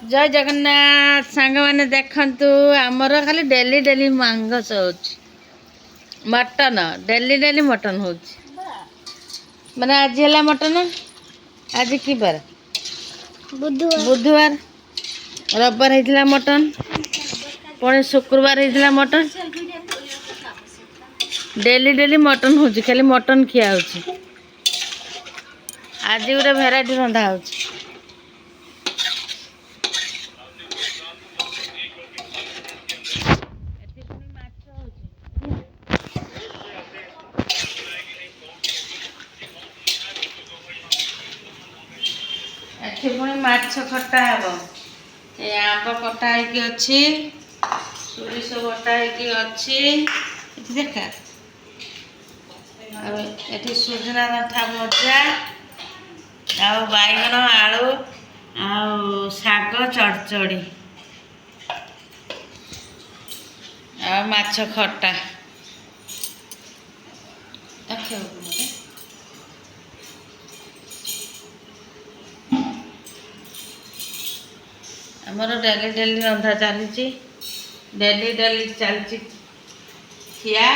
जय जगन्नाथ सांग मैंने देखु आमर खाली डेली डेली मांगस हो मटन डेली डेली मटन हो मैंने आज है मटन आज कि बार बुधवार रविवार होता मटन पुणी शुक्रवार होता मटन डेली डेली मटन हो खाली मटन खिया हो आज गोटे भेराइटी रंधा हो एठी पुणी माछ खटा हम ये आंब कटा होगी अच्छी सोरिष बटा होगी अच्छी देखा एठी सुजना रथा भजा आउ बैगन आलू आउ शाग चड़चड़ी आ माछ खटा आमर डेली डेली रंधा चली डेली डेली चलती खिया